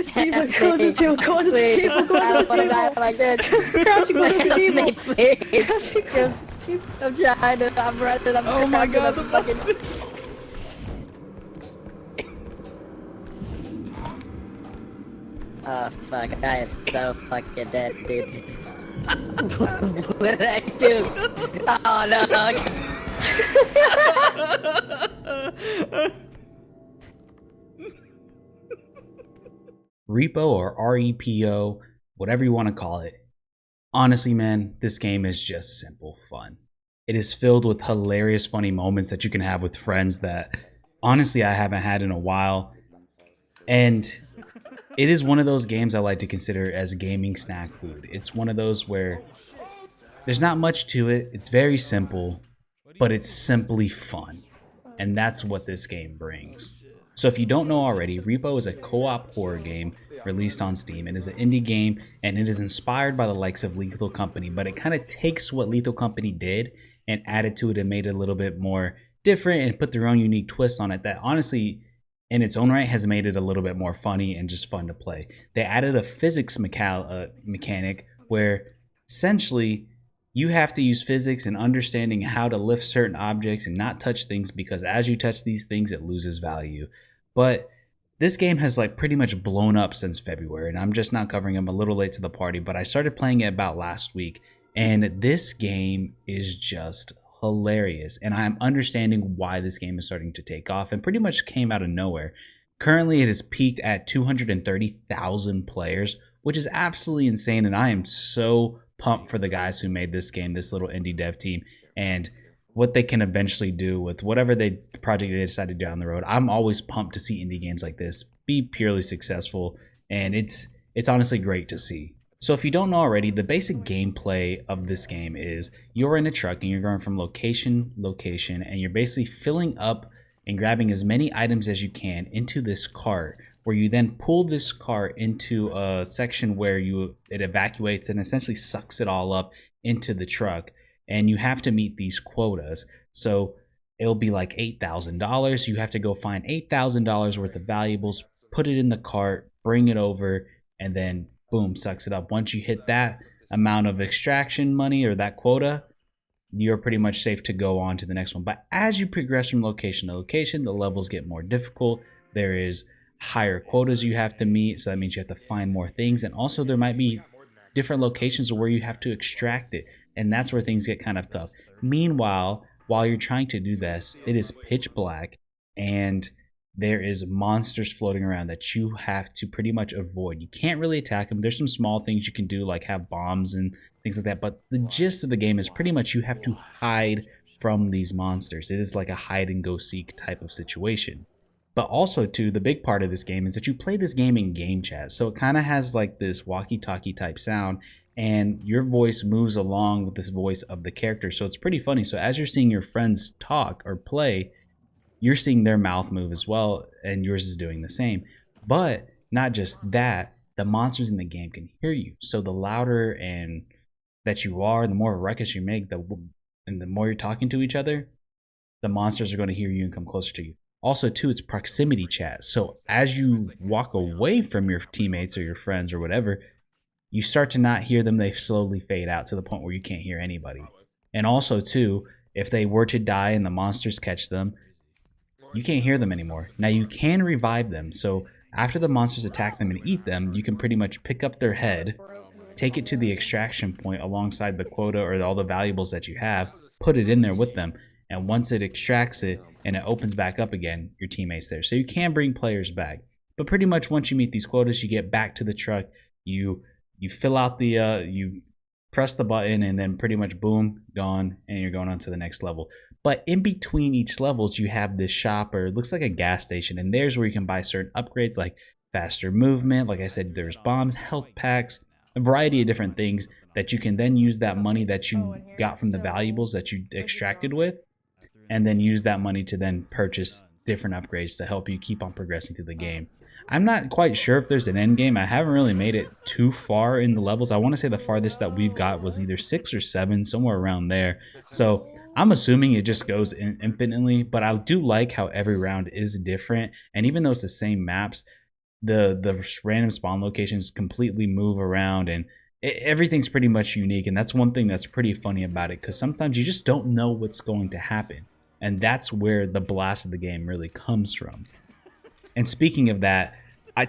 Table, go to the table, go to the Please. table, go I to don't the want to die table. like this. Crouching, go to the Help table. me, please. Crouching, go to the table. I'm trying to. I'm running. I'm Oh my crouching, god, the I'm fucking. monster! Oh fuck! I am so fucking dead, dude. What did I do? Oh no! Repo or R.E.P.O, whatever you want to call it. Honestly, man, this game is just simple fun. It is filled with hilarious, funny moments that you can have with friends that honestly I haven't had in a while. And it is one of those games I like to consider as gaming snack food. It's one of those where there's not much to it. It's very simple, but it's simply fun. And that's what this game brings. So if you don't know already, Repo is a co-op horror game released on Steam. It is an indie game and it is inspired by the likes of Lethal Company, but it kind of takes what Lethal Company did and added to it and made it a little bit more different and put their own unique twist on it that honestly in its own right has made it a little bit more funny and just fun to play. They added a physics mechanic where essentially you have to use physics and understanding how to lift certain objects and not touch things because as you touch these things, it loses value. But this game has like pretty much blown up since February, and I'm just not covering them a little late to the party, but I started playing it about last week, and this game is just hilarious, and I'm understanding why this game is starting to take off and pretty much came out of nowhere. Currently, it has peaked at 230,000 players, which is absolutely insane, and I am so pumped for the guys who made this game, this little indie dev team, and what they can eventually do with whatever project they decide to do down the road. I'm always pumped to see indie games like this be purely successful, and it's honestly great to see. So if you don't know already, the basic gameplay of this game is you're in a truck and you're going from location to location, and you're basically filling up and grabbing as many items as you can into this cart, where you then pull this cart into a section where it evacuates and essentially sucks it all up into the truck, and you have to meet these quotas. So it'll be like $8,000. You have to go find $8,000 worth of valuables, put it in the cart, bring it over, and then boom, sucks it up. Once you hit that amount of extraction money or that quota, you're pretty much safe to go on to the next one. But as you progress from location to location, the levels get more difficult. There is higher quotas you have to meet, so that means you have to find more things, and also there might be different locations where you have to extract it, and that's where things get kind of tough. Meanwhile, while you're trying to do this, it is pitch black and there is monsters floating around that you have to pretty much avoid. You can't really attack them. There's some small things you can do like have bombs and things like that, but the gist of the game is pretty much you have to hide from these monsters. It is like a hide and go seek type of situation. But also too, the big part of this game is that you play this game in game chat. So it kind of has like this walkie-talkie type sound, and your voice moves along with this voice of the character. So it's pretty funny. So as you're seeing your friends talk or play, you're seeing their mouth move as well, and yours is doing the same. But not just that, the monsters in the game can hear you. So the louder and that you are, the more ruckus you make, and the more you're talking to each other, the monsters are going to hear you and come closer to you. Also, too, it's proximity chat. So as you walk away from your teammates or your friends or whatever, you start to not hear them. They slowly fade out to the point where you can't hear anybody. And also, too, if they were to die and the monsters catch them, you can't hear them anymore. Now, you can revive them. So after the monsters attack them and eat them, you can pretty much pick up their head, take it to the extraction point alongside the quota or all the valuables that you have, put it in there with them, and once it extracts it and it opens back up again, your teammate's there. So you can bring players back. But pretty much once you meet these quotas, you get back to the truck, you fill out the, you press the button, and then pretty much boom, gone, and you're going on to the next level. But in between each levels, you have this shop, or it looks like a gas station, and there's where you can buy certain upgrades like faster movement. Like I said, there's bombs, health packs, a variety of different things that you can then use that money that you got from the valuables that you extracted with, and then use that money to then purchase different upgrades to help you keep on progressing through the game. I'm not quite sure if there's an end game. I haven't really made it too far in the levels. I want to say the farthest that we've got was either 6 or 7, somewhere around there. So I'm assuming it just goes infinitely, but I do like how every round is different. And even though it's the same maps, the random spawn locations completely move around, and everything's pretty much unique. And that's one thing that's pretty funny about it, because sometimes you just don't know what's going to happen, and that's where the blast of the game really comes from. And speaking of that,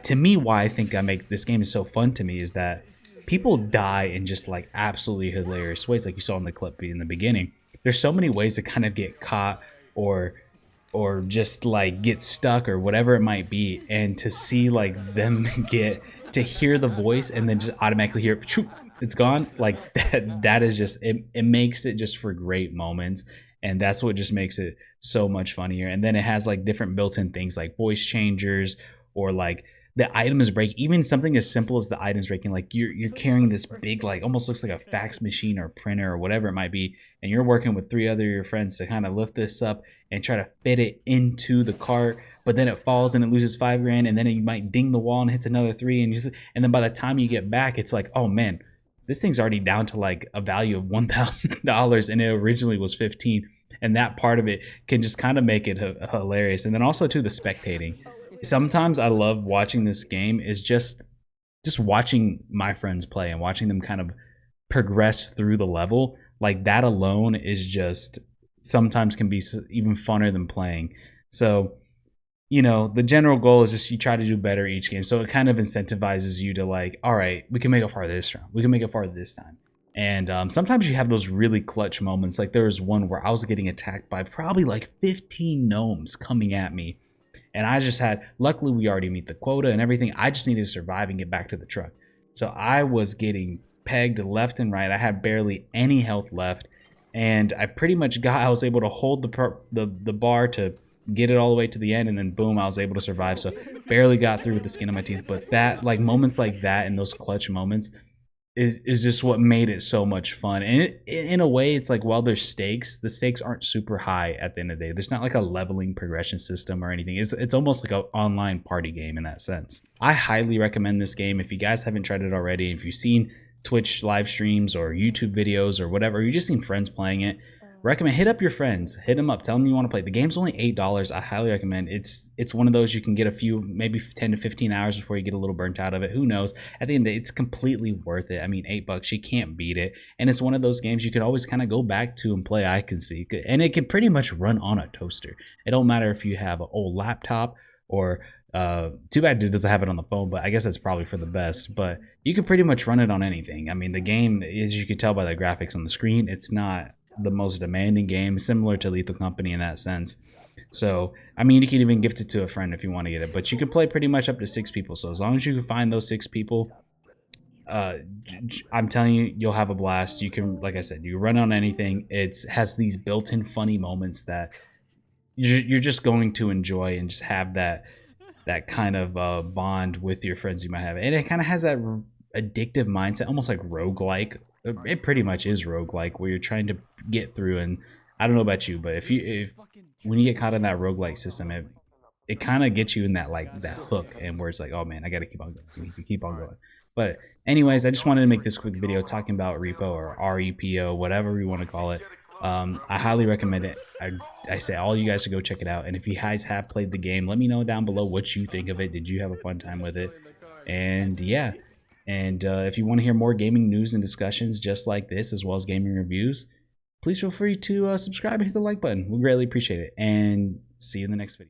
to me, why I think I make this game is so fun to me is that people die in just like absolutely hilarious ways, like you saw in the clip in the beginning. There's so many ways to kind of get caught or just like get stuck or whatever it might be, and to see like them get to hear the voice and then just automatically hear it's gone, like that is just it makes it just for great moments. And that's what just makes it so much funnier. And then it has like different built-in things like voice changers, or like the items break. Even something as simple as the items breaking, like you're carrying this big, like almost looks like a fax machine or printer or whatever it might be, and you're working with 3 other of your friends to kind of lift this up and try to fit it into the cart, but then it falls and it loses $5,000, and then it might ding the wall and hits another 3, and then by the time you get back, it's like, oh man, this thing's already down to like a value of $1,000, and it originally was 15. And that part of it can just kind of make it hilarious. And then also too, the spectating. Sometimes I love watching this game is just watching my friends play and watching them kind of progress through the level. Like that alone is just sometimes can be even funner than playing. So, you know, the general goal is just you try to do better each game. So it kind of incentivizes you to like, all right, we can make it farther this round. We can make it farther this time. And sometimes you have those really clutch moments. Like there was one where I was getting attacked by probably like 15 gnomes coming at me. And I just had, luckily we already meet the quota and everything. I just needed to survive and get back to the truck. So I was getting pegged left and right. I had barely any health left. And I pretty much I was able to hold the bar to get it all the way to the end. And then boom, I was able to survive. So barely got through with the skin of my teeth. But that, like moments like that and those clutch moments, is just what made it so much fun. And in a way, it's like, while there's stakes, the stakes aren't super high at the end of the day. There's not like a leveling progression system or anything. It's almost like an online party game in that sense. I highly recommend this game. If you guys haven't tried it already, if you've seen Twitch live streams or YouTube videos or whatever, or you just seen friends playing it, recommend, hit up your friends, hit them up, tell them you want to play. The game's only $8. I highly recommend. It's one of those you can get a few, maybe 10 to 15 hours before you get a little burnt out of it. Who knows? At the end of the day, it's completely worth it. I mean, $8, you can't beat it. And it's one of those games you can always kind of go back to and play, I can see. And it can pretty much run on a toaster. It don't matter if you have an old laptop or too bad it doesn't have it on the phone, but I guess that's probably for the best. But you can pretty much run it on anything. I mean, the game, as you can tell by the graphics on the screen, it's not the most demanding game, similar to Lethal Company in that sense. So I mean, you can even gift it to a friend if you want to get it, but you can play pretty much up to 6 people. So as long as you can find those 6 people, I'm telling you, you'll have a blast. You can, like I said, you run on anything. It has these built-in funny moments that you're just going to enjoy, and just have that kind of bond with your friends you might have. And it kind of has that addictive mindset, almost like roguelike. It pretty much is roguelike, where you're trying to get through. And I don't know about you, but if when you get caught in that roguelike system, it kind of gets you in that that hook, and where it's like, oh man, I gotta keep on going, keep on going. But anyways, I just wanted to make this quick video talking about R.E.P.O or R.E.P.O, whatever you want to call it. I highly recommend it. I say all you guys should go check it out. And if you guys have played the game, let me know down below what you think of it. Did you have a fun time with it? And yeah. And if you want to hear more gaming news and discussions just like this, as well as gaming reviews, please feel free to subscribe and hit the like button. We greatly appreciate it. And see you in the next video.